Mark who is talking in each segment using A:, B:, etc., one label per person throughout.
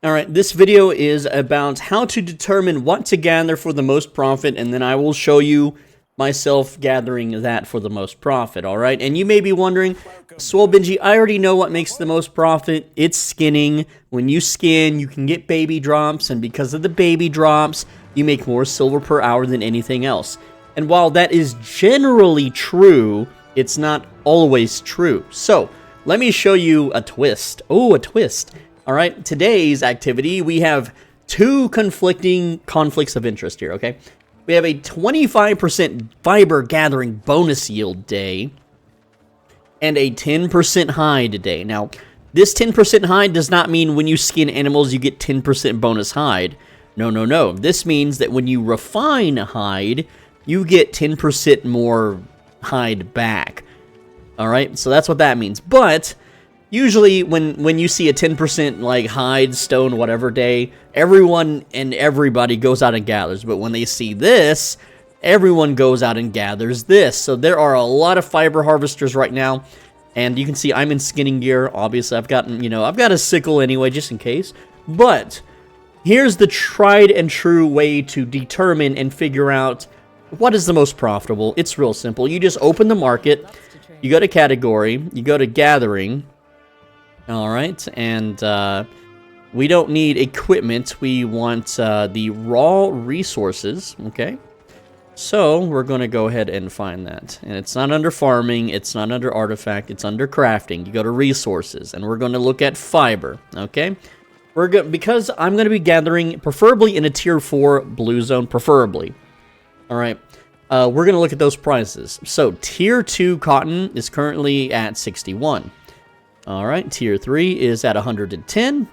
A: Alright, this video is about how to determine what to gather for the most profit, and then I will show you myself gathering that for the most profit, alright? And you may be wondering, Swole Benji, I already know what makes the most profit. It's skinning. When you skin, you can get baby drops, and because of the baby drops, you make more silver per hour than anything else. And while that is generally true, it's not always true. So, let me show you a twist. Oh, a twist. Alright, today's activity, we have two conflicting conflicts of interest here, okay? We have a 25% fiber gathering bonus yield day and a 10% hide day. Now, this 10% hide does not mean when you skin animals you get 10% bonus hide. No, no, no. This means that when you refine hide, you get 10% more hide back. Alright, so that's what that means. But usually, when you see a 10% like hide, stone, whatever day, everyone and everybody goes out and gathers. But when they see this, everyone goes out and gathers this. So there are a lot of fiber harvesters right now, and you can see I'm in skinning gear. Obviously, I've got a sickle anyway, just in case. But here's the tried and true way to determine and figure out what is the most profitable. It's real simple. You just open the market, you go to category, you go to gathering. Alright, and we don't need equipment, we want the raw resources, okay? So, we're going to go ahead and find that. And it's not under farming, it's not under artifact, it's under crafting. You go to resources, and we're going to look at fiber, okay? Because I'm going to be gathering, preferably in a tier 4 blue zone, preferably. Alright, we're going to look at those prices. So, tier 2 cotton is currently at 61. Alright, tier 3 is at 110,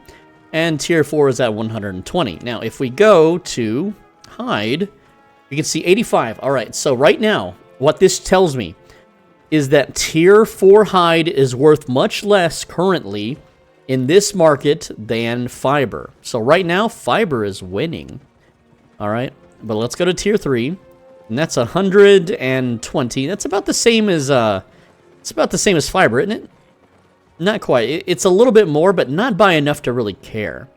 A: and tier 4 is at 120. Now, if we go to hide, you can see 85. Alright, so right now, what this tells me is that tier 4 hide is worth much less currently in this market than fiber. So right now, fiber is winning. Alright, but let's go to tier 3, and that's 120. That's about the same as, fiber, isn't it? Not quite. It's a little bit more, but not by enough to really care.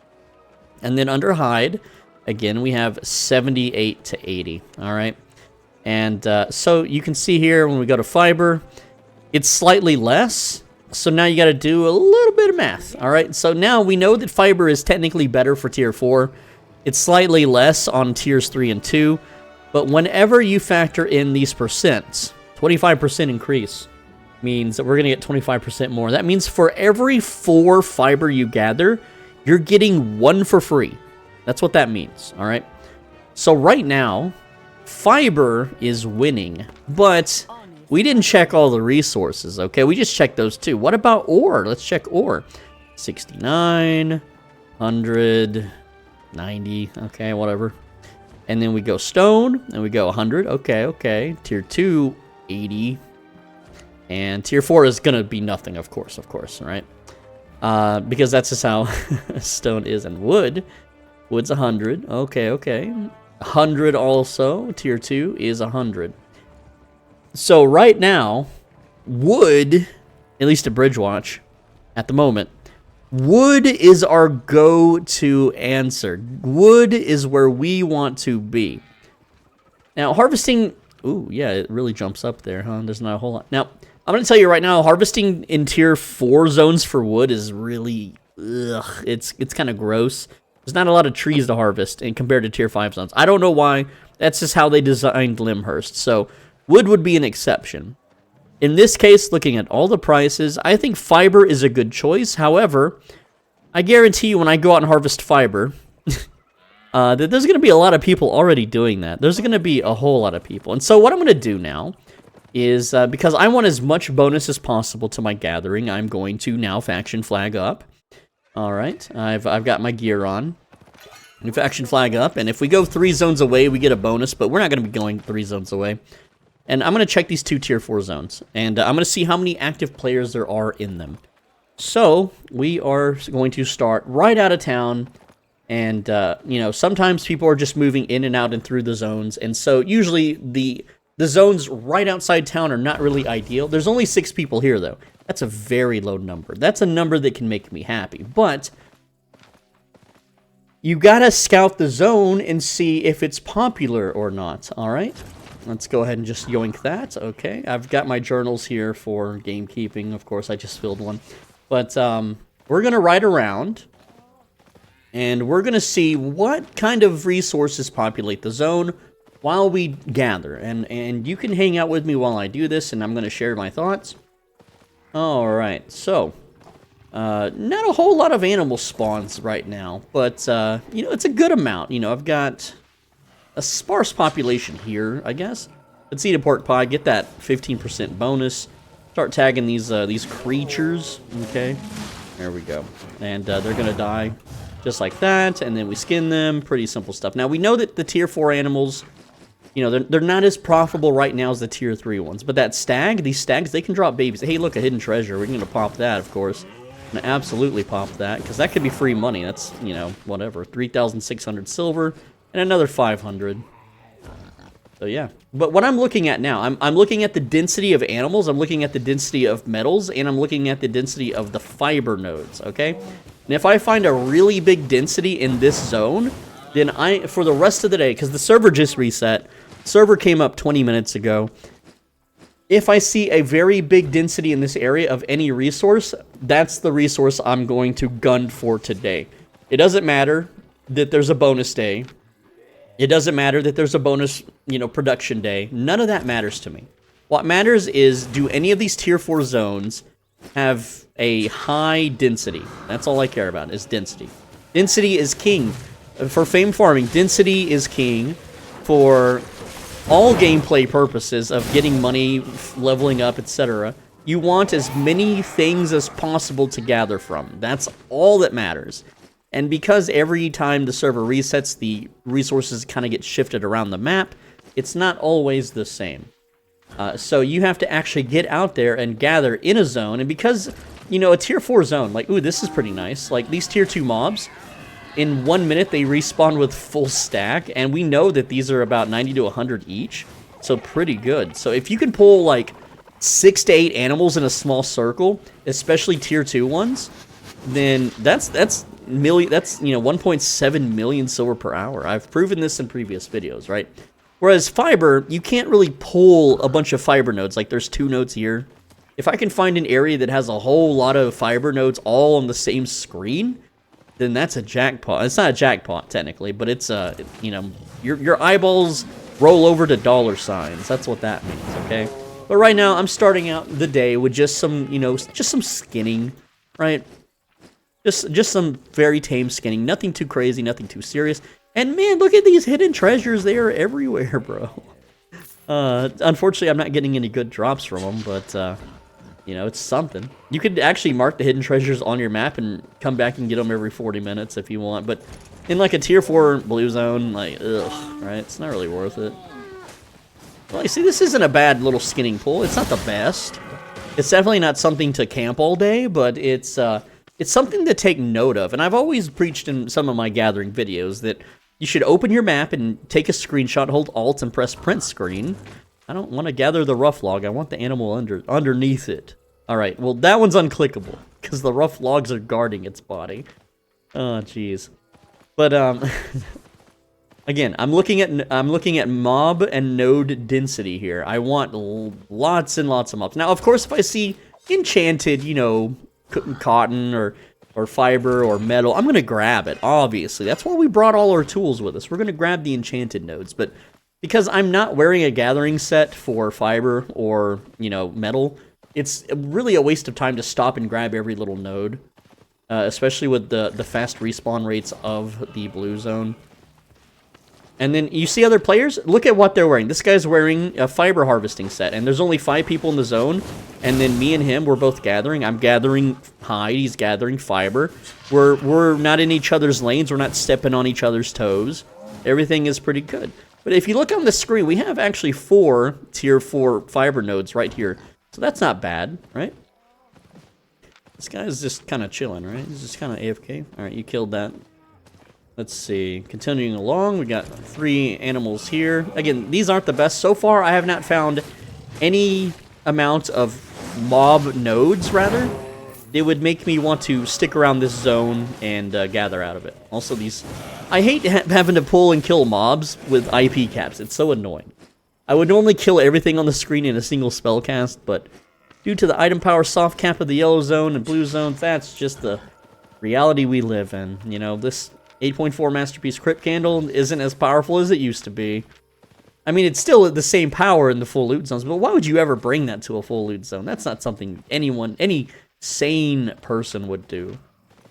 A: And then under hide, again, we have 78 to 80. All right. And so you can see here when we go to fiber, it's slightly less. So now you got to do a little bit of math. All right. So now we know that fiber is technically better for tier 4. It's slightly less on tiers 3 and 2. But whenever you factor in these percents, 25% increase means that we're going to get 25% more. That means for every 4 fiber you gather, you're getting 1 for free. That's what that means, all right? So right now, fiber is winning, but we didn't check all the resources, okay? We just checked those too. What about ore? Let's check ore. 69, 100, 90, okay, whatever. And then we go stone, and we go 100, okay. Tier 2, 80. And tier 4 is going to be nothing, of course, right? Because that's just how stone is. And wood. Wood's 100. Okay. 100 also. Tier 2 is 100. So right now, wood, at least at Bridgewatch, at the moment, wood is our go-to answer. Wood is where we want to be. Now, harvesting... Ooh, yeah, it really jumps up there, huh? There's not a whole lot. Now, I'm going to tell you right now, harvesting in tier 4 zones for wood is really, it's kind of gross. There's not a lot of trees to harvest compared to tier 5 zones. I don't know why. That's just how they designed Limhurst. So wood would be an exception. In this case, looking at all the prices, I think fiber is a good choice. However, I guarantee you when I go out and harvest fiber, that there's going to be a lot of people already doing that. There's going to be a whole lot of people. And so what I'm going to do now is, because I want as much bonus as possible to my gathering, I'm going to now faction flag up. Alright, I've got my gear on. We faction flag up, and if we go 3 zones away, we get a bonus, but we're not going to be going 3 zones away. And I'm going to check these 2 tier 4 zones, and I'm going to see how many active players there are in them. So, we are going to start right out of town. And, sometimes people are just moving in and out and through the zones. And so usually the zones right outside town are not really ideal. There's only 6 people here, though. That's a very low number. That's a number that can make me happy. But you gotta scout the zone and see if it's popular or not, alright? Let's go ahead and just yoink that, okay. I've got my journals here for gamekeeping, of course, I just filled one. But, we're gonna ride around, and we're gonna see what kind of resources populate the zone while we gather. And you can hang out with me while I do this, and I'm gonna share my thoughts. Alright, so... not a whole lot of animal spawns right now, but, you know, it's a good amount. You know, I've got a sparse population here, I guess. Let's eat a pork pie, get that 15% bonus. Start tagging these creatures, okay? There we go. And, they're gonna die just like that, and then we skin them. Pretty simple stuff. Now, we know that the tier 4 animals, you know, they're not as profitable right now as the tier 3 ones, but that stag, these stags, they can drop babies. Hey, look, a hidden treasure. We're gonna pop that, of course. I'm gonna absolutely pop that, because that could be free money. That's, you know, whatever. 3,600 silver, and another 500. So, yeah. But what I'm looking at now, I'm looking at the density of animals, I'm looking at the density of metals, and I'm looking at the density of the fiber nodes, okay? And if I find a really big density in this zone, then for the rest of the day, because the server just reset, server came up 20 minutes ago, if I see a very big density in this area of any resource, that's the resource I'm going to gun for today. It doesn't matter that there's a bonus day. It doesn't matter that there's a bonus, you know, production day. None of that matters to me. What matters is, do any of these tier 4 zones have a high density? That's all I care about, is density. Density is king. For fame farming, density is king. For all gameplay purposes of getting money, leveling up, etc., you want as many things as possible to gather from. That's all that matters. And because every time the server resets, the resources kind of get shifted around the map, it's not always the same. So you have to actually get out there and gather in a zone. And because, you know, a tier 4 zone, like, ooh, this is pretty nice. Like, these tier 2 mobs, in 1 minute, they respawn with full stack, and we know that these are about 90 to 100 each, so pretty good. So if you can pull, like, 6 to 8 animals in a small circle, especially tier 2 ones, then that's you know, 1.7 million silver per hour. I've proven this in previous videos, right? Whereas fiber, you can't really pull a bunch of fiber nodes. Like, there's 2 nodes here. If I can find an area that has a whole lot of fiber nodes all on the same screen, then that's a jackpot. It's not a jackpot, technically, but it's, you know, your eyeballs roll over to dollar signs. That's what that means, okay? But right now, I'm starting out the day with just some, you know, just some skinning, right? Just some very tame skinning. Nothing too crazy, nothing too serious. And man, look at these hidden treasures. They are everywhere, bro. Unfortunately, I'm not getting any good drops from them, but, you know, it's something. You could actually mark the hidden treasures on your map and come back and get them every 40 minutes if you want. But in, like, a tier 4 blue zone, like, ugh, right? It's not really worth it. Well, you see, this isn't a bad little skinning pool. It's not the best. It's definitely not something to camp all day, but it's something to take note of. And I've always preached in some of my gathering videos that you should open your map and take a screenshot, hold Alt, and press print screen. I don't want to gather the rough log. I want the animal underneath it. All right, well, that one's unclickable because the rough logs are guarding its body. Oh, jeez. But again, I'm looking at mob and node density here. I want lots and lots of mobs. Now, of course, if I see enchanted, you know, cotton or fiber or metal, I'm gonna grab it. Obviously, that's why we brought all our tools with us. We're gonna grab the enchanted nodes, but because I'm not wearing a gathering set for fiber or, you know, metal, it's really a waste of time to stop and grab every little node, especially with the fast respawn rates of the blue zone. And then you see other players? Look at what they're wearing. This guy's wearing a fiber harvesting set, and there's only 5 people in the zone, and then me and him, we're both gathering. I'm gathering hide, he's gathering fiber. We're not in each other's lanes, we're not stepping on each other's toes. Everything is pretty good. But if you look on the screen, we have actually 4 tier 4 fiber nodes right here. So that's not bad, right? This guy's just kind of chilling, right? He's just kind of AFK. All right, you killed that. Let's see. Continuing along, we got 3 animals here. Again, these aren't the best. So far, I have not found any amount of mob nodes, rather, it would make me want to stick around this zone and gather out of it. Also, these... I hate having to pull and kill mobs with IP caps. It's so annoying. I would normally kill everything on the screen in a single spell cast, but due to the item power soft cap of the yellow zone and blue zone, that's just the reality we live in. You know, this 8.4 Masterpiece Crypt Candle isn't as powerful as it used to be. I mean, it's still the same power in the full loot zones, but why would you ever bring that to a full loot zone? That's not something any sane person would do.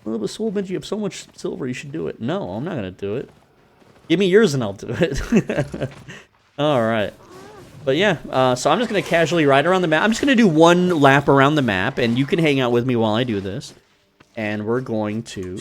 A: Well, but Soulbench, you have so much silver, you should do it. No, I'm not going to do it. Give me yours and I'll do it. Alright. But yeah, so I'm just going to casually ride around the map. I'm just going to do one lap around the map, and you can hang out with me while I do this. And we're going to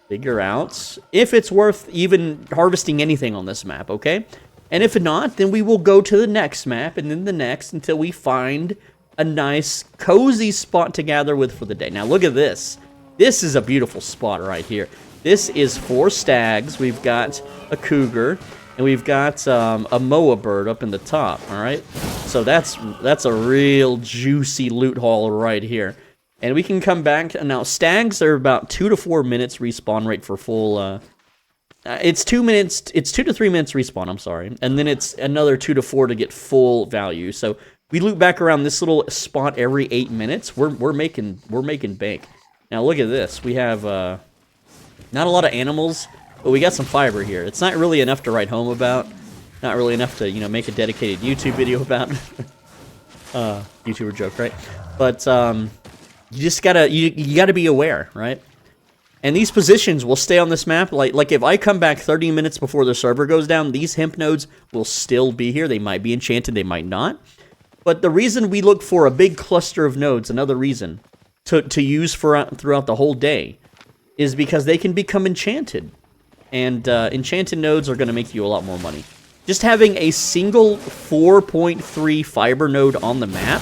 A: figure out if it's worth even harvesting anything on this map, okay? And if not, then we will go to the next map, and then the next, until we find a nice, cozy spot to gather with for the day. Now, look at this. This is a beautiful spot right here. This is 4 stags. We've got a cougar, and we've got a moa bird up in the top, all right? So that's a real juicy loot haul right here. And we can come back. Now, stags are about 2 to 4 minutes respawn rate for full... it's 2 minutes. It's 2 to 3 minutes respawn. I'm sorry, and then it's another 2 to 4 to get full value. So we loop back around this little spot every 8 minutes. We're making bank. Now look at this. We have not a lot of animals, but we got some fiber here. It's not really enough to write home about. Not really enough to, you know, make a dedicated YouTube video about. YouTuber joke, right? But you just gotta you gotta be aware, right? And these positions will stay on this map. Like if I come back 30 minutes before the server goes down, these hemp nodes will still be here. They might be enchanted, they might not. But the reason we look for a big cluster of nodes, another reason to use throughout the whole day, is because they can become enchanted. And enchanted nodes are going to make you a lot more money. Just having a single 4.3 fiber node on the map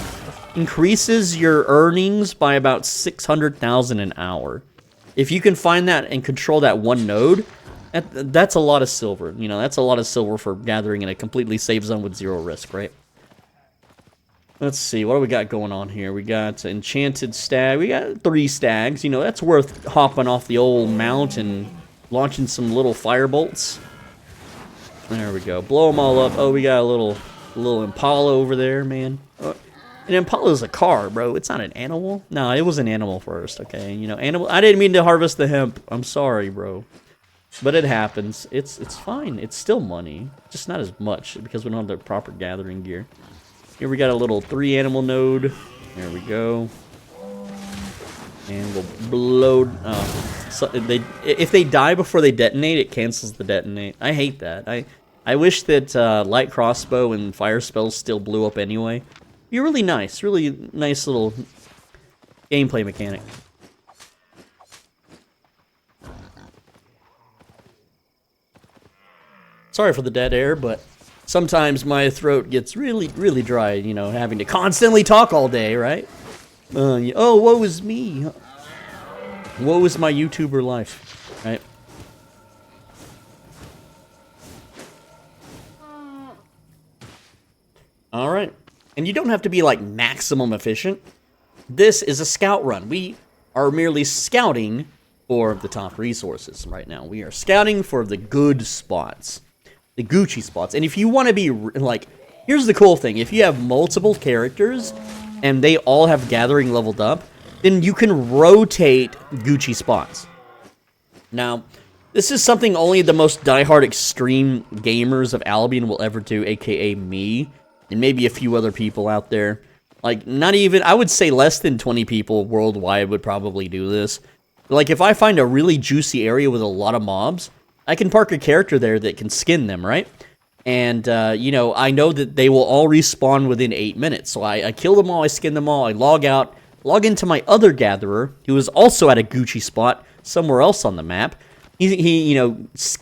A: increases your earnings by about 600,000 an hour. If you can find that and control that one node, that's a lot of silver. You know, that's a lot of silver for gathering in a completely safe zone with 0 risk, right? Let's see, what do we got going on here? We got enchanted stag. We got 3 stags. You know, that's worth hopping off the old mount and launching some little fire bolts. There we go. Blow them all up. Oh, we got a little impala over there, man. An impala is a car, bro. It's not an animal. No, it was an animal first, okay? You know, animal. I didn't mean to harvest the hemp. I'm sorry, bro. But it happens. It's fine. It's still money. Just not as much because we don't have the proper gathering gear. Here we got a little 3 animal node. There we go. And we'll blow... so if they die before they detonate, it cancels the detonate. I hate that. I wish that light crossbow and fire spells still blew up anyway. Be really nice little gameplay mechanic. Sorry for the dead air, but sometimes my throat gets really, really dry, you know, having to constantly talk all day, right? Oh, woe is me. Woe is my YouTuber life, right? All right. And you don't have to be, like, maximum efficient. This is a scout run. We are merely scouting for the top resources right now. We are scouting for the good spots. The Gucci spots. And if you want to be, like, here's the cool thing. If you have multiple characters and they all have gathering leveled up, then you can rotate Gucci spots. Now, this is something only the most diehard extreme gamers of Albion will ever do, aka me, and maybe a few other people out there. Like, not even, I would say less than 20 people worldwide would probably do this. Like, if I find a really juicy area with a lot of mobs, I can park a character there that can skin them, right? And, you know, I know that they will all respawn within 8 minutes. So I kill them all, I skin them all, I log out, log into my other gatherer, who is also at a Gucci spot somewhere else on the map. He you know,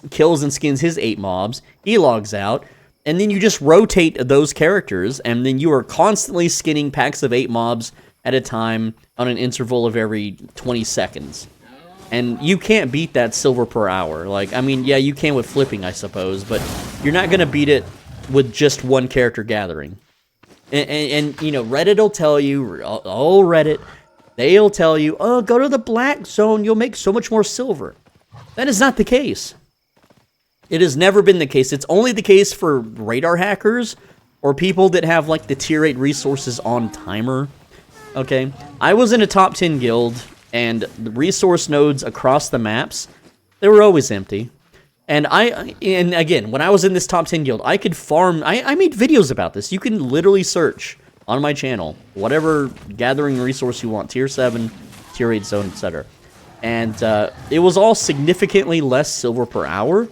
A: kills and skins his 8 mobs. He logs out. And then you just rotate those characters, and then you are constantly skinning packs of 8 mobs at a time on an interval of every 20 seconds. And you can't beat that silver per hour. Like, I mean, yeah, you can with flipping, I suppose, but you're not going to beat it with just one character gathering. And you know, Reddit will tell you, all Reddit, they'll tell you, oh, go to the black zone, you'll make so much more silver. That is not the case. It has never been the case. It's only the case for radar hackers or people that have like the tier 8 resources on timer. Okay, I was in a top 10 guild, and the resource nodes across the maps, they were always empty. And again, when I was in this top 10 guild, I could farm. I made videos about this. You can literally search on my channel whatever gathering resource you want, tier 7, tier 8 zone, etc. And it was all significantly less silver per hour,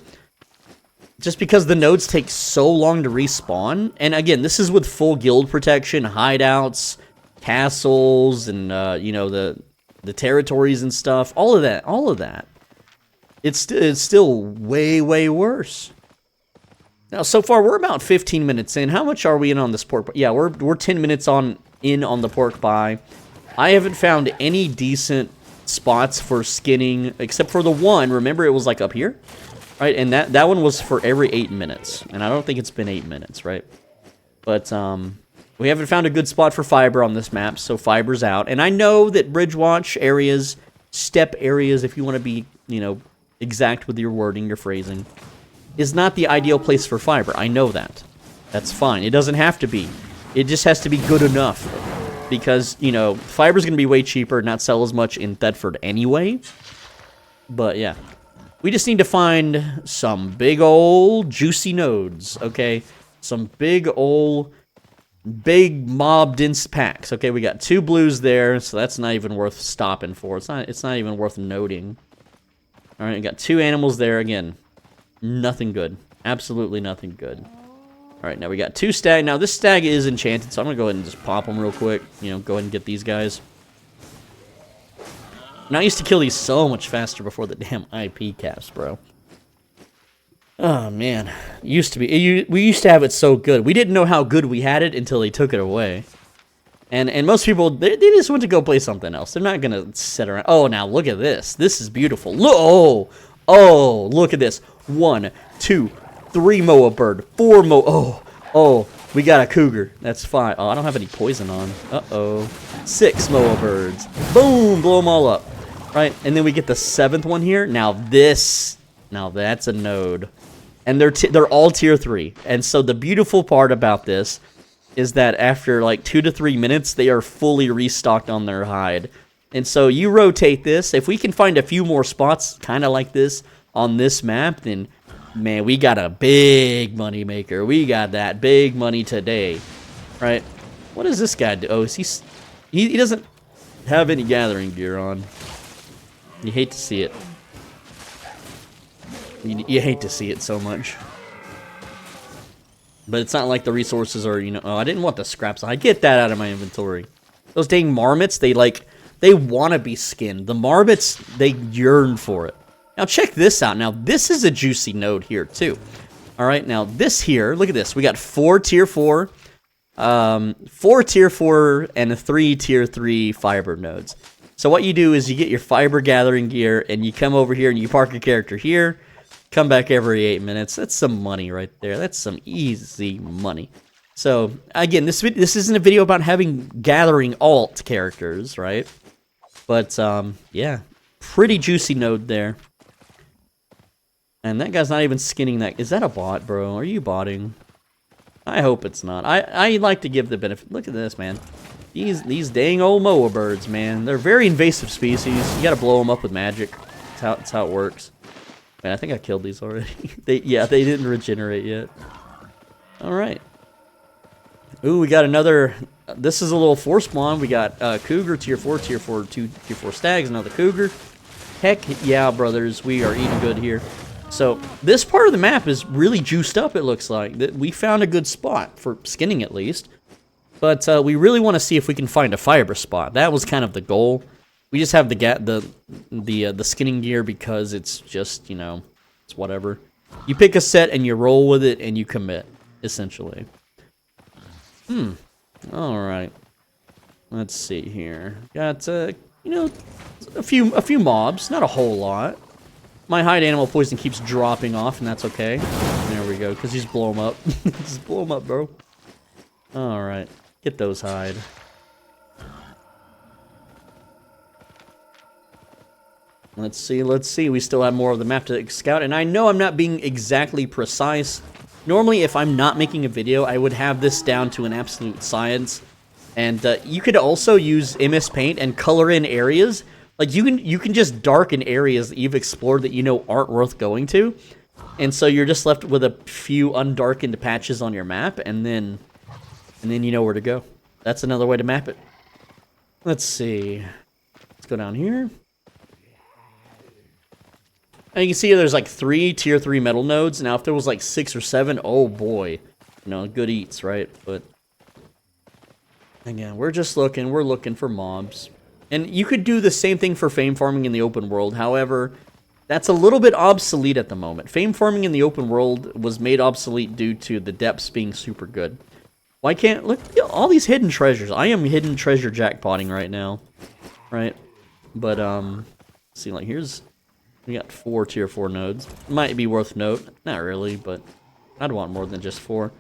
A: just because the nodes take so long to respawn. And again, this is with full guild protection, hideouts, castles, and you know, the territories and stuff. All of that. It's still way, way worse. Now, so far, we're about 15 minutes in. How much are we in on this pork? Yeah, we're 10 minutes in on the pork buy. I haven't found any decent spots for skinning, except for the one. Remember, it was like up here, right? And that one was for every 8 minutes. And I don't think it's been 8 minutes, right? But we haven't found a good spot for fiber on this map, so fiber's out. And I know that bridge watch areas, step areas, if you want to be, you know, exact with your wording, your phrasing, is not the ideal place for fiber. I know that. That's fine. It doesn't have to be. It just has to be good enough. Because, you know, fiber's going to be way cheaper, not sell as much in Thetford anyway. But, yeah. We just need to find some big old juicy nodes, okay? Some big mob dense packs. Okay, we got 2 blues there, so that's not even worth stopping for. It's not even worth noting. All right, we got 2 animals there. Again, nothing good. Absolutely nothing good. All right, now we got 2 stag. Now, this stag is enchanted, so I'm going to go ahead and just pop them real quick. You know, go ahead and get these guys. And I used to kill these so much faster before the damn IP caps, bro. Oh, man. It used to be. We used to have it so good. We didn't know how good we had it until they took it away. And most people, they just went to go play something else. They're not going to sit around. Oh, now look at this. This is beautiful. Look, oh, look at this. 1, 2, 3 moa bird. 4 moa. Oh, we got a cougar. That's 5. Oh, I don't have any poison on. Uh-oh. 6 moa birds. Boom, blow them all up. Right, and then we get the 7th one here. Now that's a node. And they're all tier 3. And so the beautiful part about this is that after like 2 to 3 minutes, they are fully restocked on their hide. And so you rotate this. If we can find a few more spots kind of like this on this map, then, man, we got a big money maker. We got that big money today, right? What does this guy do? Oh, he doesn't have any gathering gear on. You hate to see it. You hate to see it so much. But it's not like the resources are, you know, oh, I didn't want the scraps. I get that out of my inventory. Those dang marmots, they want to be skinned. The marmots, they yearn for it. Now check this out. Now this is a juicy node here too. All right, now this here, look at this. We got 4 tier 4, 4 tier 4, and 3 tier 3 fiber nodes. So what you do is you get your fiber gathering gear, and you come over here and you park your character here. Come back every 8 minutes. That's some money right there. That's some easy money. So, again, this isn't a video about gathering alt characters, right? But, yeah. Pretty juicy node there. And that guy's not even skinning that. Is that a bot, bro? Are you botting? I hope it's not. I like to give the benefit. Look at this, man. These dang old moa birds, man. They're very invasive species. You gotta blow them up with magic. That's how it works. Man, I think I killed these already. They didn't regenerate yet. Alright. Ooh, we got another... This is a little 4 spawn. We got cougar, tier 4, 2 tier 4 stags, another cougar. Heck yeah, brothers. We are eating good here. So, this part of the map is really juiced up, it looks like. We found a good spot, for skinning at least. But we really want to see if we can find a fiber spot. That was kind of the goal. We just have the skinning gear because it's just, you know, it's whatever. You pick a set and you roll with it and you commit, essentially. All right. Let's see here. Got you know, a few mobs, not a whole lot. My hide animal poison keeps dropping off, and that's okay. There we go, because you just blow them up. Just blow them up, bro. All right. Get those hide. Let's see, let's see. We still have more of the map to scout, and I know I'm not being exactly precise. Normally, if I'm not making a video, I would have this down to an absolute science. And you could also use MS Paint and color in areas. Like, you can just darken areas that you've explored that you know aren't worth going to. And so you're just left with a few undarkened patches on your map, and then you know where to go. That's another way to map it. Let's see. Let's go down here. And you can see there's like 3 tier 3 metal nodes. Now, if there was like 6 or 7, oh boy. You know, good eats, right? But again, we're just looking. We're looking for mobs. And you could do the same thing for fame farming in the open world. However, that's a little bit obsolete at the moment. Fame farming in the open world was made obsolete due to the depths being super good. Why can't... Look, all these hidden treasures. I am hidden treasure jackpotting right now. Right? But, see, like, here's... We got 4 tier 4 nodes. Might be worth note. Not really, but I'd want more than just 4.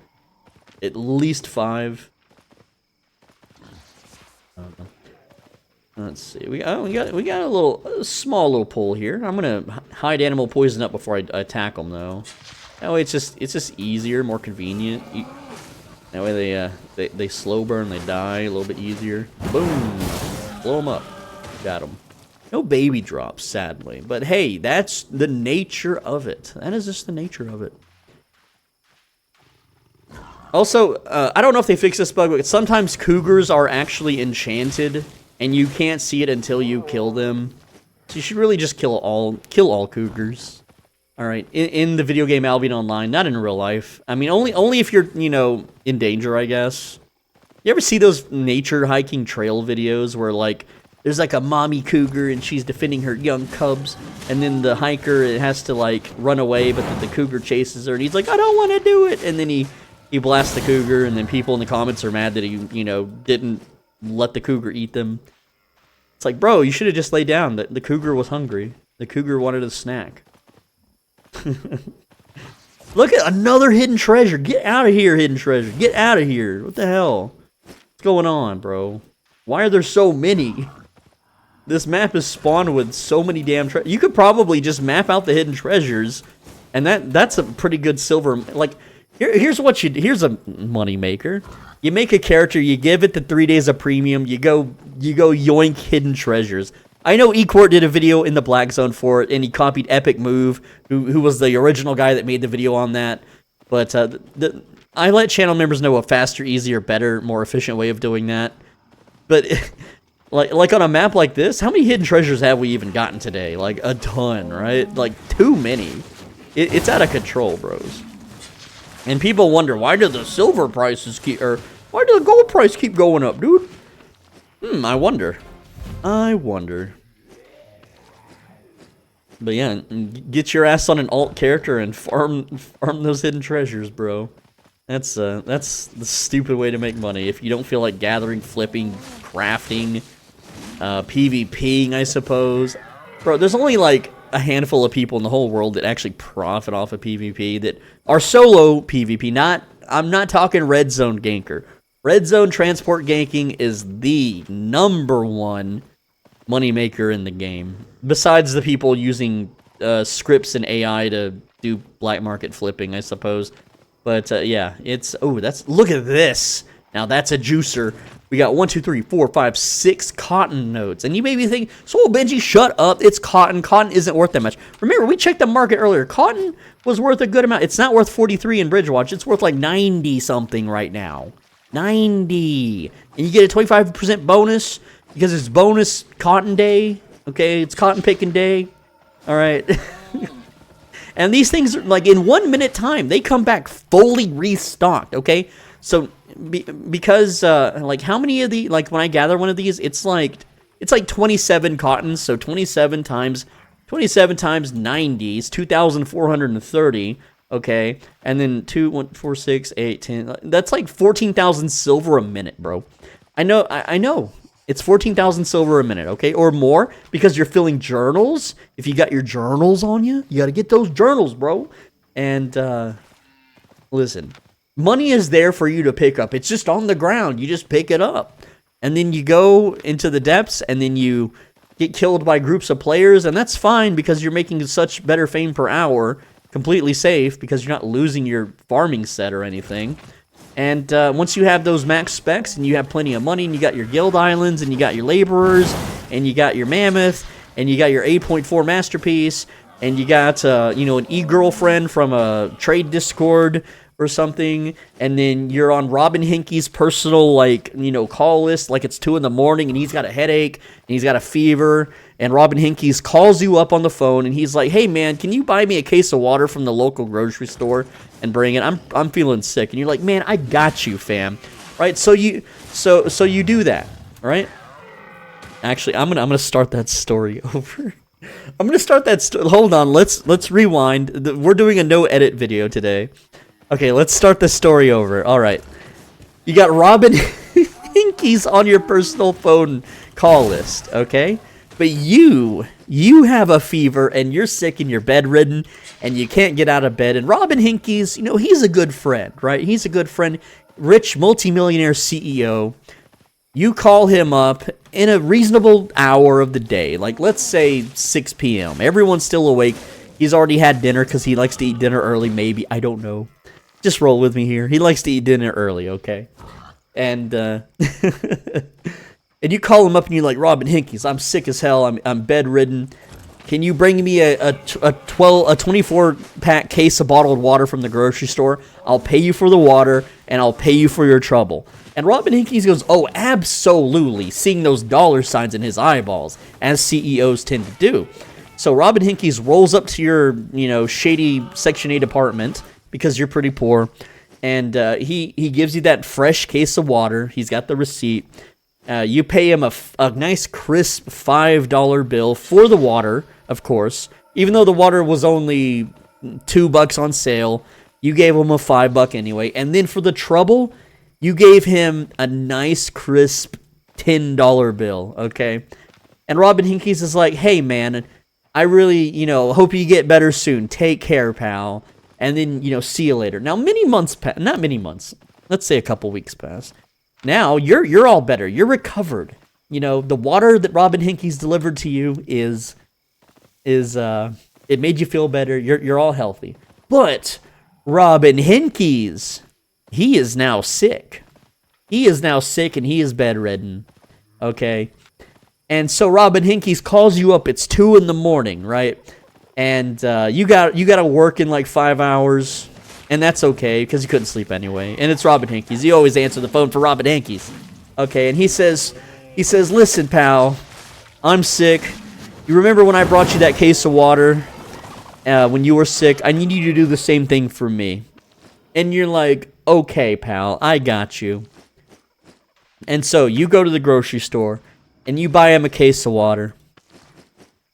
A: At least 5. Let's see. We got a small little pull here. I'm gonna hide animal poison up before I attack them, though. That way, it's just easier, more convenient. That way, they slow burn, they die a little bit easier. Boom, blow them up. Got them. No baby drops, sadly. But hey, that's the nature of it. That is just the nature of it. Also, I don't know if they fixed this bug, but sometimes cougars are actually enchanted, and you can't see it until you kill them. So you should really just kill all cougars. All right, in the video game Albion Online, not in real life. I mean, only if you're, you know, in danger, I guess. You ever see those nature hiking trail videos where, like, there's like a mommy cougar and she's defending her young cubs, and then the hiker has to like run away, but then the cougar chases her, and he's like, I don't want to do it, and then he blasts the cougar, and then people in the comments are mad that he, you know, didn't let the cougar eat them. It's like, bro, you should have just laid down. The cougar was hungry. The cougar wanted a snack. Look at another hidden treasure. Get out of here, hidden treasure. Get out of here. What the hell? What's going on, bro? Why are there so many? This map is spawned with so many damn treasures. You could probably just map out the hidden treasures, and that's a pretty good silver. Like, here's a money maker. You make a character, you give it the 3 days of premium, you go yoink hidden treasures. I know eCourt did a video in the Black Zone for it, and he copied Epic Move, who was the original guy that made the video on that. But I let channel members know a faster, easier, better, more efficient way of doing that. But like on a map like this, how many hidden treasures have we even gotten today? Like a ton, right? Like too many. It's out of control, bros. And people wonder, why do the silver prices why do the gold price keep going up, dude? I wonder. But yeah, get your ass on an alt character and farm those hidden treasures, bro. That's the stupid way to make money. If you don't feel like gathering, flipping, crafting, PvPing, I suppose. Bro, there's only like a handful of people in the whole world that actually profit off of PvP that are solo PvP. I'm not talking red zone ganker. Red zone transport ganking is the #1 moneymaker in the game. Besides the people using scripts and AI to do black market flipping, I suppose. But yeah, look at this. Now that's a juicer. We got 1, 2, 3, 4, 5, 6 cotton nodes. And you may be thinking, Soul Benji, shut up. It's cotton. Cotton isn't worth that much. Remember, we checked the market earlier. Cotton was worth a good amount. It's not worth 43 in Bridgewatch. It's worth like 90 something right now. 90. And you get a 25% bonus because it's bonus cotton day. Okay, it's cotton picking day. All right. And these things are like in 1 minute time, they come back fully restocked. Okay, so because like how many of the, like when I gather one of these, it's like 27 cottons. So 27 times 90 is 2,430. Okay, and then 2, 1, 4, 6, 8, 10. That's like 14,000 silver a minute, bro. I know. It's 14,000 silver a minute, okay, or more, because you're filling journals. If you got your journals on you, you got to get those journals, bro. And listen, money is there for you to pick up. It's just on the ground. You just pick it up, and then you go into the depths, and then you get killed by groups of players, and that's fine because you're making such better fame per hour, completely safe because you're not losing your farming set or anything. And once you have those max specs and you have plenty of money and you got your guild islands and you got your laborers and you got your mammoth and you got your 8.4 masterpiece and you got you know, an e-girlfriend from a trade Discord or something, and then you're on Robin Hinkey's personal, like, you know, call list, like it's 2 in the morning and he's got a headache and he's got a fever, and Robin Hinkey's calls you up on the phone and he's like, hey man, can you buy me a case of water from the local grocery store and bring it? I'm feeling sick. And you're like, man, I got you, fam. Right? So you do that, right? Actually, I'm gonna start that story over. I'm gonna start that. Hold on, let's rewind. We're doing a no edit video today. Okay, let's start the story over. All right, you got Robin Hinkey's on your personal phone call list, okay? But you have a fever and you're sick and you're bedridden and you can't get out of bed. And Robin Hinkey's, you know, he's a good friend, right? He's a good friend, rich multimillionaire CEO. You call him up in a reasonable hour of the day, like let's say 6 p.m. Everyone's still awake. He's already had dinner because he likes to eat dinner early, maybe. I don't know. Just roll with me here. He likes to eat dinner early, okay? And and you call him up and you're like, Robin Hinkey's, I'm sick as hell. I'm bedridden. Can you bring me a 24-pack case of bottled water from the grocery store? I'll pay you for the water and I'll pay you for your trouble. And Robin Hinkey's goes, oh, absolutely, seeing those dollar signs in his eyeballs, as CEOs tend to do. So Robin Hinkey's rolls up to your, you know, shady Section 8 apartment because you're pretty poor, and he gives you that fresh case of water. He's got the receipt. You pay him a nice crisp $5 bill for the water, of course. Even though the water was only $2 on sale, you gave him a $5 anyway. And then for the trouble, you gave him a nice crisp $10 bill, okay? And Robin Hinkey's is like, hey man, I really, you know, hope you get better soon. Take care, pal. And then, you know, see you later. Now, not many months. Let's say a couple weeks pass. Now, you're all better. You're recovered. You know, the water that Robin Hinkey's delivered to you is it made you feel better. You're all healthy. But Robin Hinkey's, he is now sick. He is now sick and he is bedridden. Okay? And so Robin Hinkey's calls you up. It's 2 in the morning, right? And you got to work in like 5 hours, and that's okay because you couldn't sleep anyway. And it's Robin Hinkey's. You always answer the phone for Robin Hinkey's, okay? And he says, listen, pal, I'm sick. You remember when I brought you that case of water when you were sick? I need you to do the same thing for me. And you're like, okay, pal, I got you. And so you go to the grocery store and you buy him a case of water,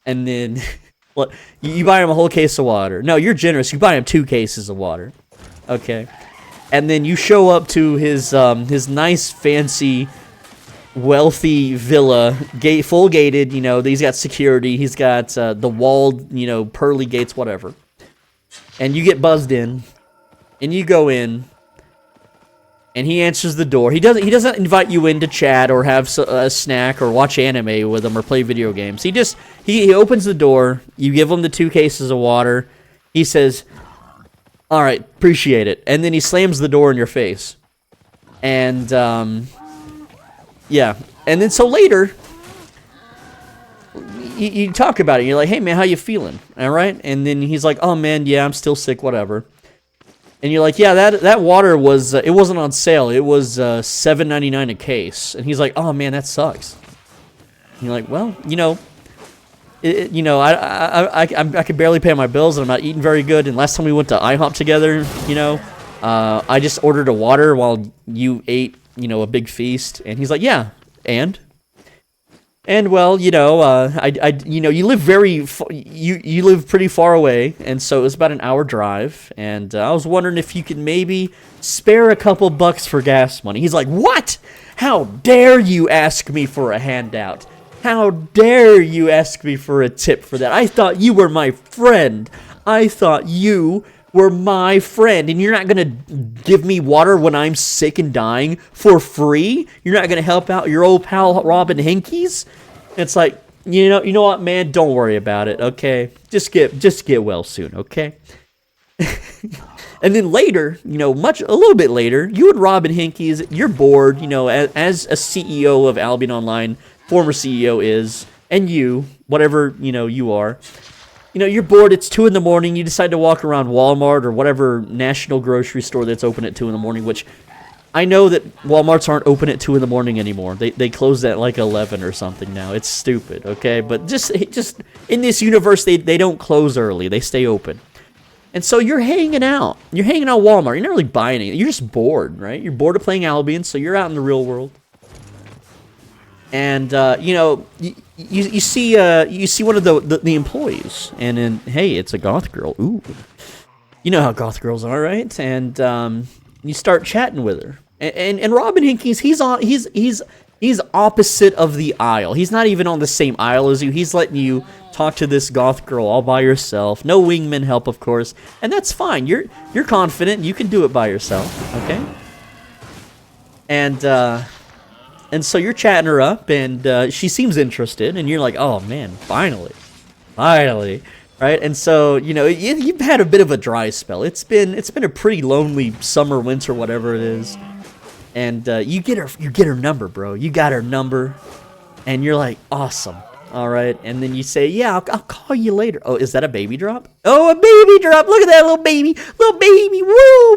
A: and then. You buy him a whole case of water. No, you're generous. You buy him 2 cases of water. Okay. And then you show up to his nice, fancy, wealthy villa, full gated, you know, he's got security, he's got the walled, you know, pearly gates, whatever. And you get buzzed in, and you go in, and he answers the door. He doesn't invite you in to chat or have a snack or watch anime with him or play video games. He opens the door. You give him the 2 cases of water. He says, all right, appreciate it. And then he slams the door in your face. And, yeah. And then so later, you talk about it. You're like, hey, man, how you feeling? All right? And then he's like, oh, man, yeah, I'm still sick, whatever. And you're like, yeah, that water was, it wasn't on sale. It was $7.99 a case. And he's like, oh, man, that sucks. And you're like, well, you know, I can barely pay my bills, and I'm not eating very good. And last time we went to IHOP together, you know, I just ordered a water while you ate, you know, a big feast. And he's like, yeah, and well, you know, you know, you live you live pretty far away, and so it's about an hour drive. And I was wondering if you could maybe spare a couple bucks for gas money. He's like, what? How dare you ask me for a handout? How dare you ask me for a tip for that? I thought you were my friend. I thought you were my friend, and you're not gonna give me water when I'm sick and dying for free? You're not gonna help out your old pal Robin Hinkey's? It's like, you know what, man? Don't worry about it, okay? Just get well soon, okay? And then later, you know, a little bit later, you and Robin Hinkies, you're bored, you know, as a CEO of Albion Online, former CEO is, and you, whatever, you know, you are, you know, you're bored, it's 2 in the morning, you decide to walk around Walmart or whatever national grocery store that's open at 2 in the morning, which I know that Walmarts aren't open at 2 in the morning anymore. They close at like 11 or something now. It's stupid, okay? But just in this universe, they don't close early. They stay open. And so you're hanging out. You're hanging out at Walmart. You're not really buying anything. You're just bored, right? You're bored of playing Albion, so you're out in the real world. And you know, you see one of the employees, and then hey, it's a goth girl. Ooh, you know how goth girls are, right? And you start chatting with her. And Robin Hinkies, he's opposite of the aisle. He's not even on the same aisle as you. He's letting you talk to this goth girl all by yourself. No wingman help, of course. And that's fine. You're confident. You can do it by yourself, okay? And so you're chatting her up, and she seems interested, and you're like, oh man, finally, right? And so you know you've had a bit of a dry spell. It's been a pretty lonely summer, winter, whatever it is. And you get her number, bro. You got her number, and you're like, awesome. All right, and then you say, yeah, I'll call you later. Oh, is that a baby drop? Oh, a baby drop. Look at that little baby. Woo,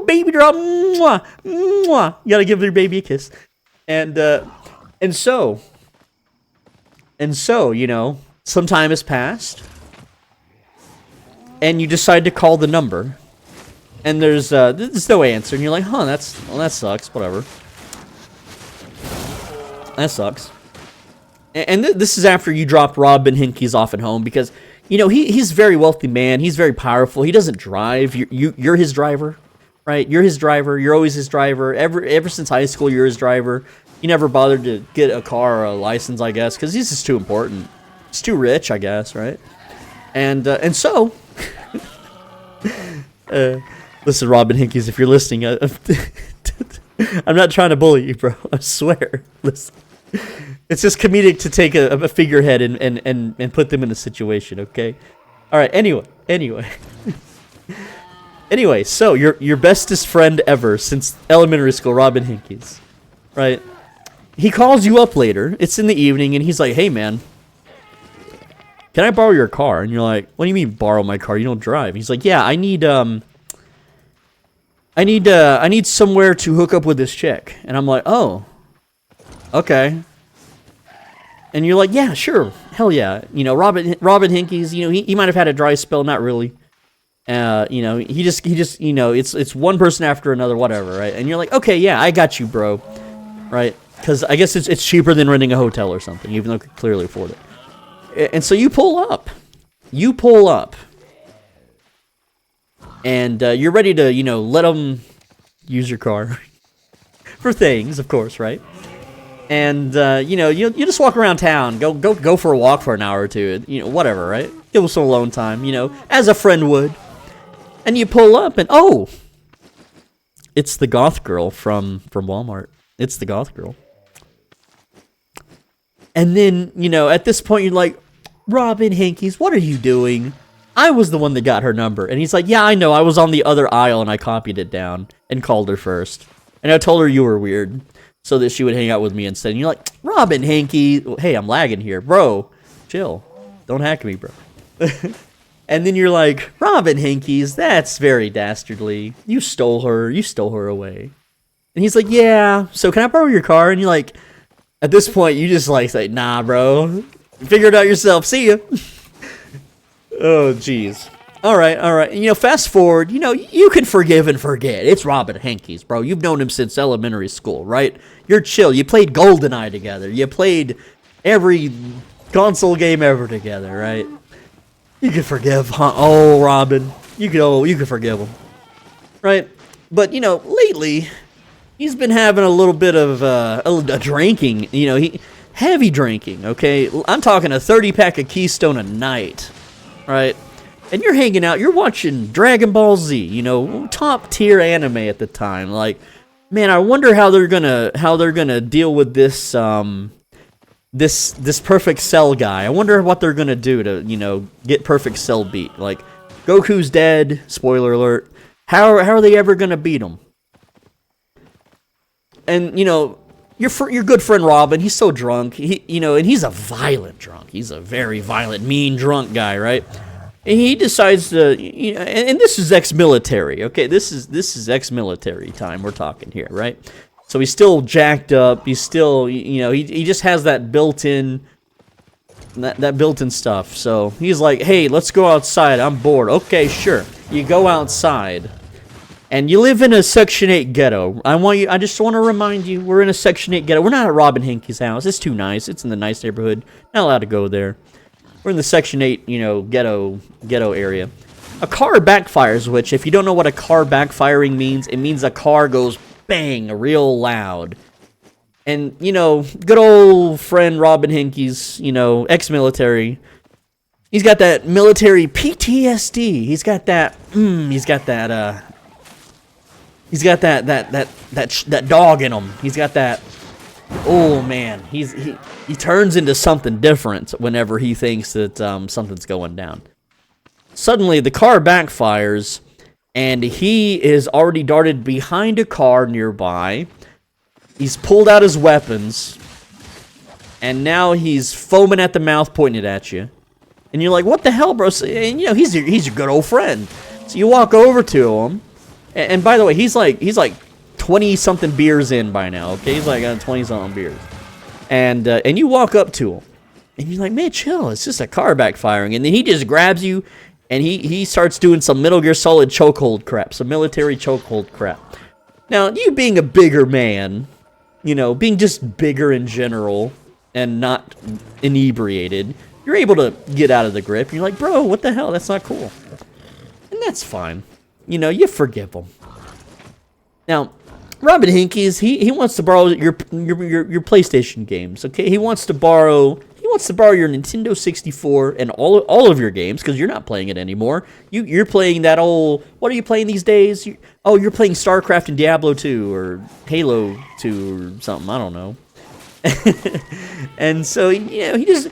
A: baby drop. Mwah, mwah. You gotta give your baby a kiss. And so, you know, some time has passed, and you decide to call the number, and there's no answer, and you're like, huh, that sucks, whatever. That sucks. And this is after you dropped Robin Hinkies off at home, because, you know, he's a very wealthy man, he's very powerful, he doesn't drive, you're his driver, right? You're his driver, you're always his driver, ever since high school, you're his driver. You never bothered to get a car or a license, I guess, because he's just too important. He's too rich, I guess, right? And so, listen, Robin Hinkies, if you're listening, I'm not trying to bully you, bro. I swear. Listen, it's just comedic to take a figurehead and put them in a situation, okay? All right. Anyway. Anyway, so your bestest friend ever since elementary school, Robin Hinkies, right? He calls you up later. It's in the evening, and he's like, "Hey, man, can I borrow your car?" And you're like, "What do you mean borrow my car? You don't drive." He's like, "Yeah, I need somewhere to hook up with this chick." And I'm like, "Oh, okay." And you're like, "Yeah, sure, hell yeah." You know, Robin Hinkies, you know, he might have had a dry spell, not really. You know, he just, you know, it's one person after another, whatever, right? And you're like, "Okay, yeah, I got you, bro," right? Because I guess it's cheaper than renting a hotel or something, even though you could clearly afford it. And so you pull up. And you're ready to, you know, let them use your car for things, of course, right? And, you know, you just walk around town, go for a walk for an hour or two, you know, whatever, right? Give them some alone time, you know, as a friend would. And you pull up, and oh, it's the goth girl from Walmart. It's the goth girl. And then, you know, at this point, you're like, "Robin Hinkies, what are you doing? I was the one that got her number." And he's like, "Yeah, I know. I was on the other aisle, and I copied it down and called her first. And I told her you were weird so that she would hang out with me instead." And you're like, "Robin Hinkies, hey, I'm lagging here. Bro, chill. Don't hack me, bro." And then you're like, "Robin Hinkies, that's very dastardly. You stole her away." And he's like, "Yeah, so can I borrow your car?" And you're like, at this point, you just like say, "Nah, bro. Figure it out yourself. See ya." Oh, jeez. All right. You know, fast forward. You know, you can forgive and forget. It's Robin Hinkies, bro. You've known him since elementary school, right? You're chill. You played GoldenEye together. You played every console game ever together, right? You can forgive, huh? Oh, Robin. You can forgive him, right? But, you know, lately, he's been having a little bit of a drinking, you know, heavy drinking, okay? I'm talking a 30-pack of Keystone a night, right? And you're hanging out, you're watching Dragon Ball Z, you know, top-tier anime at the time. Like, man, I wonder how they're gonna deal with this this perfect cell guy. I wonder what they're gonna do to, you know, get perfect cell beat. Like, Goku's dead. Spoiler alert. How are they ever gonna beat him? And you know, your good friend Robin, he's so drunk. And he's a violent drunk. He's a very violent, mean drunk guy, right? And he decides to, and this is ex-military, okay? This is ex-military time we're talking here, right? So he's still jacked up. He's still, he just has that built-in, that built-in stuff. So he's like, hey, let's go outside. I'm bored. Okay, sure. You go outside, and you live in a Section 8 ghetto. I just want to remind you, we're in a Section 8 ghetto. We're not at Robin Hinkie's house. It's too nice. It's in the nice neighborhood. Not allowed to go there. We're in the Section 8, ghetto area. A car backfires, which, if you don't know what a car backfiring means, it means a car goes bang real loud. And, good old friend Robin Hinkie's, ex-military, he's got that military PTSD. He's got that dog in him. He's got that. Oh man, he turns into something different whenever he thinks that something's going down. Suddenly, the car backfires, and he is already darted behind a car nearby. He's pulled out his weapons, and now he's foaming at the mouth, pointing it at you. And you're like, "What the hell, bro?" And he's your good old friend. So you walk over to him, and by the way, he's like 20-something beers in by now, okay? He's like 20-something beers. And you walk up to him, and you're like, man, chill, it's just a car backfiring. And then he just grabs you, and he starts doing some Metal Gear Solid chokehold crap, some military chokehold crap. Now, you being a bigger man, being just bigger in general, and not inebriated, you're able to get out of the grip. You're like, bro, what the hell? That's not cool. And that's fine. You forgive him. Now, Robin Hinkie's he wants to borrow your PlayStation games, okay? He wants to borrow your Nintendo 64 and all of your games, because you're not playing it anymore. You're playing that old, what are you playing these days? You're playing StarCraft and Diablo 2 or Halo 2 or something, I don't know. And so you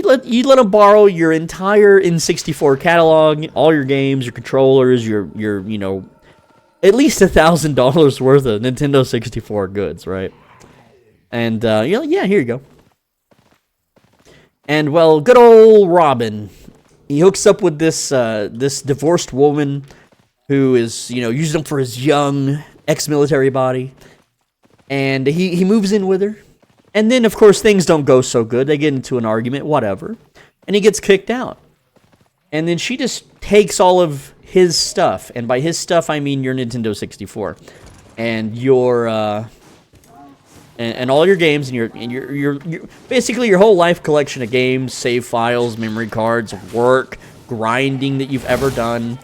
A: let him borrow your entire N64 catalog, all your games, your controllers, your at least $1,000 worth of Nintendo 64 goods, right? And you're like, yeah, here you go. And well, good old Robin, he hooks up with this divorced woman who is using him for his young ex-military body, and he moves in with her. And then, of course, things don't go so good. They get into an argument, whatever, and he gets kicked out. And then she just takes all of his stuff, and by his stuff I mean your Nintendo 64, and your and all your games, and your basically your whole life collection of games, save files, memory cards, work, grinding that you've ever done.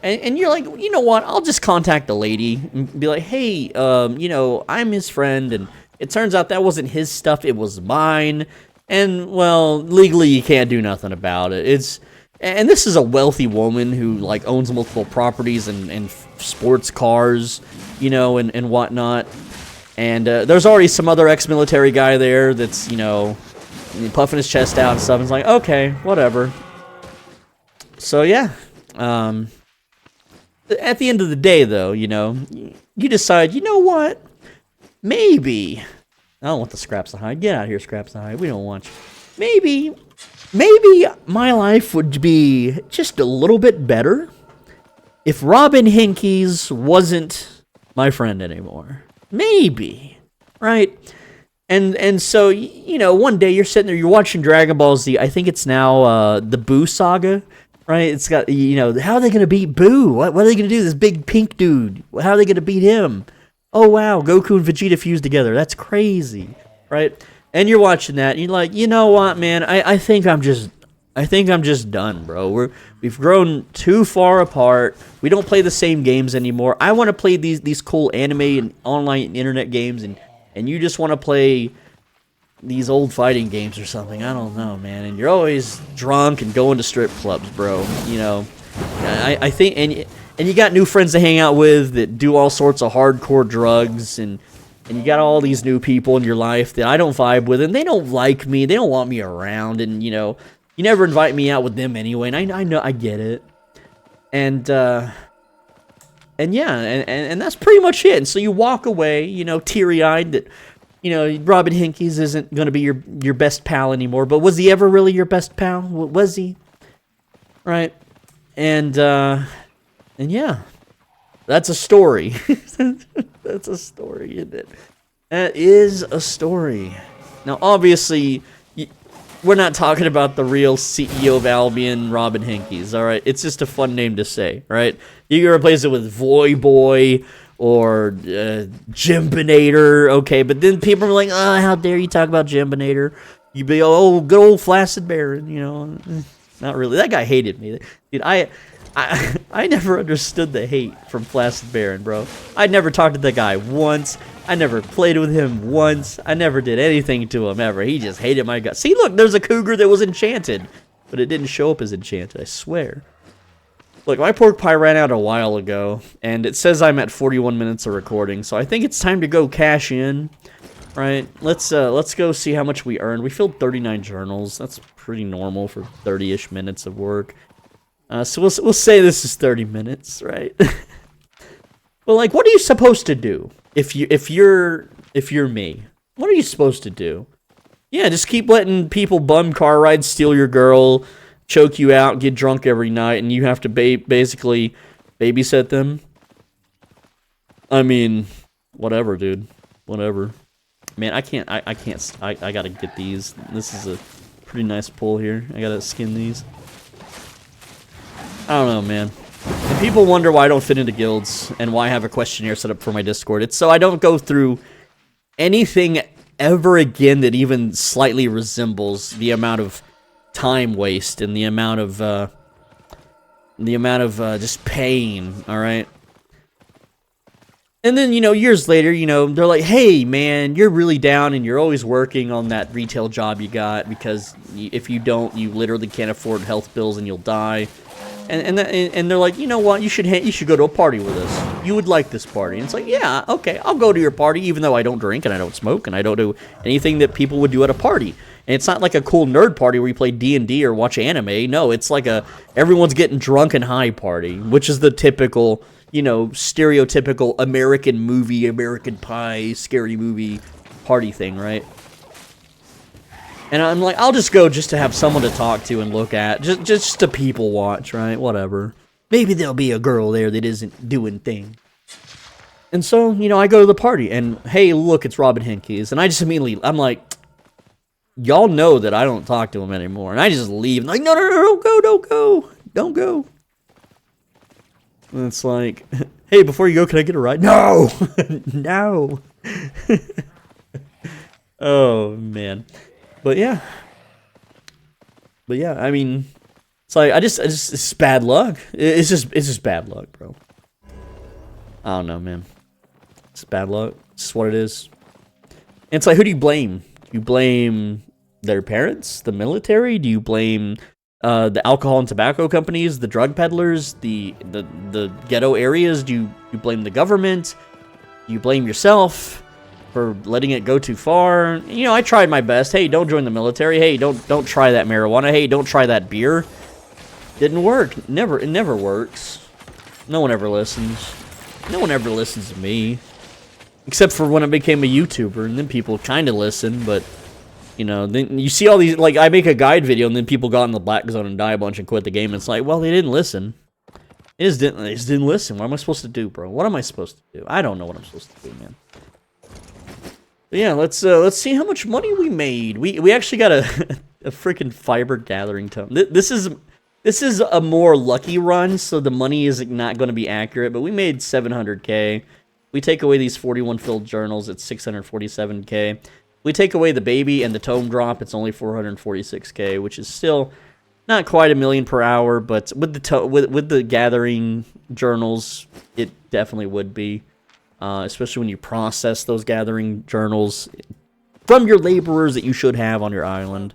A: And you're like, you know what? I'll just contact the lady and be like, hey, I'm his friend, and it turns out that wasn't his stuff, it was mine. And well, legally you can't do nothing about it. And this is a wealthy woman who owns multiple properties and sports cars, and whatnot. And there's already some other ex-military guy there that's, puffing his chest out and stuff. It's like, okay, whatever. So yeah, at the end of the day, though, you decide, you know what? Maybe I don't want the Scraps to hide. Get out of here, Scraps to hide. We don't want you. Maybe my life would be just a little bit better if Robin Hinkie's wasn't my friend anymore. Maybe, right? And so, one day you're sitting there, you're watching Dragon Ball Z. I think it's now the Boo saga, right? It's got, how are they going to beat Boo? What are they going to do? This big pink dude. How are they going to beat him? Oh, wow, Goku and Vegeta fused together. That's crazy, right? And you're watching that, and you're like, you know what, man? I think I'm just done, bro. We've grown too far apart. We don't play the same games anymore. I want to play these cool anime and online internet games, and you just want to play these old fighting games or something. I don't know, man. And you're always drunk and going to strip clubs, bro. I think, and you got new friends to hang out with that do all sorts of hardcore drugs, and and you got all these new people in your life that I don't vibe with, and they don't like me, they don't want me around, and you know, you never invite me out with them anyway, and I know, I get it. And yeah, and that's pretty much it. And so you walk away, you know, teary-eyed that, you know, Robin Hinkes isn't going to be your best pal anymore. But was he ever really your best pal? Was he? Right? And yeah, that's a story. That's a story, isn't it? That is a story. Now, obviously, we're not talking about the real CEO of Albion, Robin Hinkes, all right? It's just a fun name to say, right? You can replace it with Voyboy or Jimbinator, okay? But then people are like, oh, how dare you talk about Jimbinator? You be, oh, good old Flaccid Baron, you know? Not really. That guy hated me. Dude, I never understood the hate from Flaccid Baron, bro. I never talked to the guy once. I never played with him once. I never did anything to him ever. He just hated my guts. See, look, there's a cougar that was enchanted, but it didn't show up as enchanted, I swear. Look, my pork pie ran out a while ago, and it says I'm at 41 minutes of recording, so I think it's time to go cash in, right? Let's go see how much we earned. We filled 39 journals. That's pretty normal for 30-ish minutes of work. So we'll say this is 30 minutes, right? Well, like, what are you supposed to do if you're me? What are you supposed to do? Yeah, just keep letting people bum car rides, steal your girl, choke you out, get drunk every night, and you have to basically babysit them. I mean, whatever, dude. Whatever. Man, I gotta get these. This is a pretty nice pull here. I gotta skin these. I don't know, man. And people wonder why I don't fit into guilds and why I have a questionnaire set up for my Discord. It's so I don't go through anything ever again that even slightly resembles the amount of time waste and the amount of just pain, all right? And then, you know, years later, you know, they're like, hey, man, you're really down and you're always working on that retail job you got because if you don't, you literally can't afford health bills and you'll die. And they're like, you know what, you should go to a party with us. You would like this party. And it's like, yeah, okay, I'll go to your party even though I don't drink and I don't smoke and I don't do anything that people would do at a party. And it's not like a cool nerd party where you play D&D or watch anime. No, it's like a everyone's getting drunk and high party, which is the typical, you know, stereotypical American movie, American Pie, scary movie party thing, right? And I'm like, I'll just go just to have someone to talk to and look at. Just to people watch, right? Whatever. Maybe there'll be a girl there that isn't doing things. And so, you know, I go to the party and, hey, look, it's Robin Hinkes. And I just immediately, I'm like, y'all know that I don't talk to him anymore. And I just leave. I'm like, no, don't go. And it's like, hey, before you go, can I get a ride? No! No! Oh, man. But yeah, I mean, it's like, it's bad luck. It's just bad luck, bro. I don't know, man. It's bad luck. It's just what it is. And it's like, who do you blame? Do you blame their parents, the military? Do you blame the alcohol and tobacco companies, the drug peddlers, the ghetto areas? Do you blame the government? Do you blame yourself for letting it go too far? You know, I tried my best. Hey, don't join the military. Hey, don't try that marijuana. Hey, don't try that beer. Didn't work. It never works. No one ever listens. No one ever listens to me. Except for when I became a YouTuber, and then people kind of listen, but, you know, then you see all these, like, I make a guide video, and then people got in the black zone and die a bunch and quit the game, and it's like, well, they didn't listen. They just didn't listen. What am I supposed to do, bro? What am I supposed to do? I don't know what I'm supposed to do, man. But yeah, let's see how much money we made. We actually got a freaking fiber gathering tome. This is a more lucky run, so the money is not going to be accurate. But we made 700k. We take away these 41 filled journals, it's 647k. We take away the baby and the tome drop, it's only 446k, which is still not quite $1 million per hour. But with the gathering journals, it definitely would be. Especially when you process those gathering journals from your laborers that you should have on your island.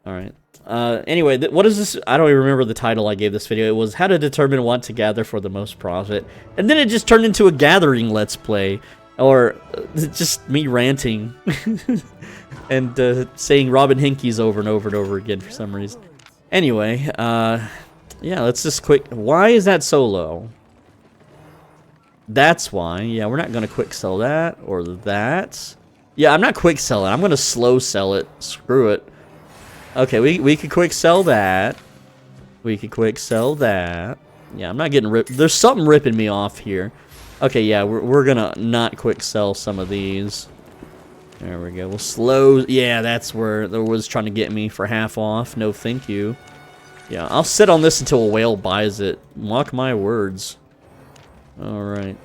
A: Alright. Anyway, what is this? I don't even remember the title I gave this video. It was How to Determine What to Gather for the Most Profit. And then it just turned into a gathering let's play. Or just me ranting and saying Robin Hinkies over and over and over again for some reason. Anyway, yeah, let's just quick. Why is that so low? That's why. Yeah, we're not gonna quick sell that or that. Yeah, I'm not quick selling. I'm gonna slow sell it. Screw it. Okay, we could quick sell that. We could quick sell that. Yeah, I'm not getting ripped. There's something ripping me off here. Okay, yeah, we're gonna not quick sell some of these. There we go. We'll slow. Yeah, that's where it was trying to get me for half off. No, thank you. Yeah, I'll sit on this until a whale buys it. Mark my words. All right.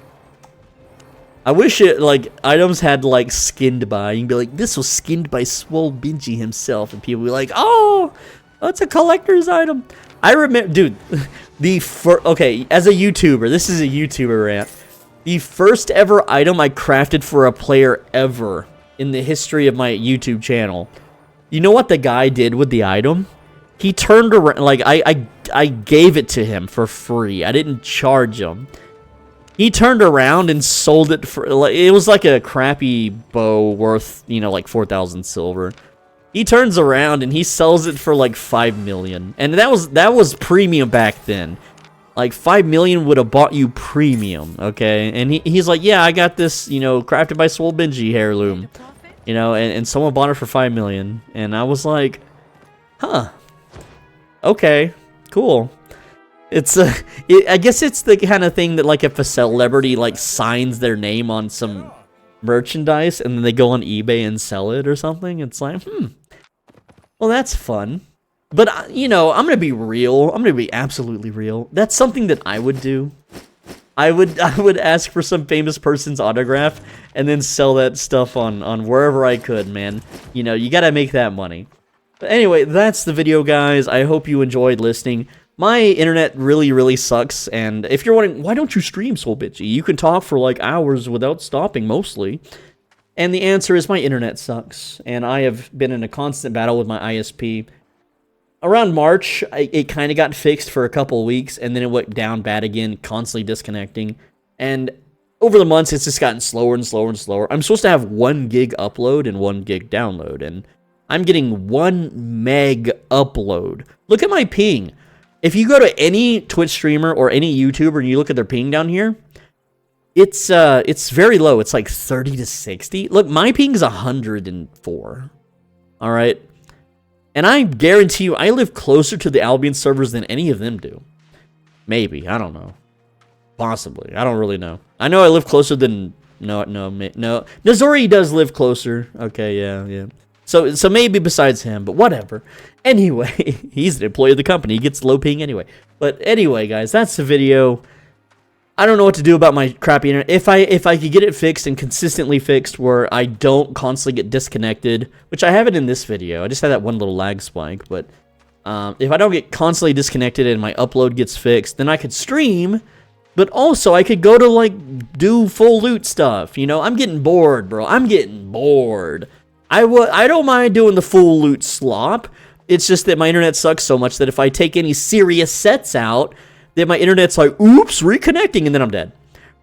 A: I wish it, like, items had, like, skinned by. You can be like, this was skinned by Swole Benji himself. And people be like, oh, that's a collector's item. I remember, dude, okay, as a YouTuber, this is a YouTuber rant. The first ever item I crafted for a player ever in the history of my YouTube channel. You know what the guy did with the item? He turned around, like, I gave it to him for free. I didn't charge him. He turned around and sold it for, like, it was like a crappy bow worth, you know, like 4,000 silver. He turns around and he sells it for like 5 million. And that was premium back then. Like 5 million would have bought you premium, okay? And he's like, yeah, I got this, you know, crafted by Swole Benji heirloom. You know, and someone bought it for 5 million. And I was like, huh. Okay, cool. It's I guess it's the kind of thing that, like, if a celebrity, like, signs their name on some merchandise and then they go on eBay and sell it or something, it's like, well, that's fun. But, you know, I'm gonna be real. I'm gonna be absolutely real. That's something that I would do. I would ask for some famous person's autograph and then sell that stuff on wherever I could, man. You know, you gotta make that money. But anyway, that's the video, guys. I hope you enjoyed listening. My internet really sucks, and if you're wondering, why don't you stream, Swole Benji? You can talk for like hours without stopping, mostly. And the answer is my internet sucks, and I have been in a constant battle with my ISP. Around March, it kind of got fixed for a couple of weeks, and then it went down bad again, constantly disconnecting. And over the months, it's just gotten slower and slower and slower. I'm supposed to have 1 gig upload and 1 gig download, and I'm getting 1 meg upload. Look at my ping. If you go to any Twitch streamer or any YouTuber and you look at their ping down here, it's very low. It's like 30 to 60. Look, my ping is 104. All right. And I guarantee you, I live closer to the Albion servers than any of them do. Maybe. I don't know. Possibly. I don't really know. I know I live closer than... No. Nazori does live closer. Okay, yeah. So maybe besides him, but whatever. Anyway, he's an employee of the company. He gets low ping anyway. But anyway, guys, that's the video. I don't know what to do about my crappy internet. If I could get it fixed and consistently fixed where I don't constantly get disconnected, which I have it in this video. I just had that one little lag spike, but if I don't get constantly disconnected and my upload gets fixed, then I could stream, but also I could go to, like, do full loot stuff. You know, I'm getting bored, bro. I'm getting bored. I don't mind doing the full loot slop. It's just that my internet sucks so much that if I take any serious sets out, then my internet's like, oops, reconnecting, and then I'm dead.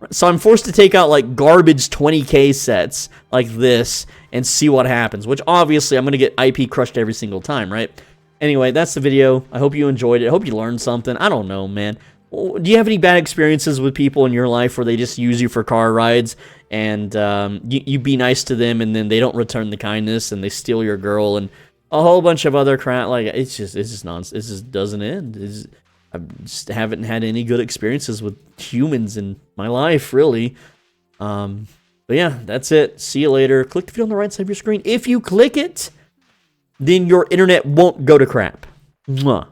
A: So I'm forced to take out, like, garbage 20k sets like this and see what happens, which obviously I'm going to get IP crushed every single time, right? Anyway, that's the video. I hope you enjoyed it. I hope you learned something. I don't know, man. Do you have any bad experiences with people in your life where they just use you for car rides and you be nice to them and then they don't return the kindness and they steal your girl and a whole bunch of other crap? Like, it's just nonsense. It just doesn't end. I just haven't had any good experiences with humans in my life, really. But yeah, that's it. See you later. Click the video on the right side of your screen. If you click it, then your internet won't go to crap. Mwah.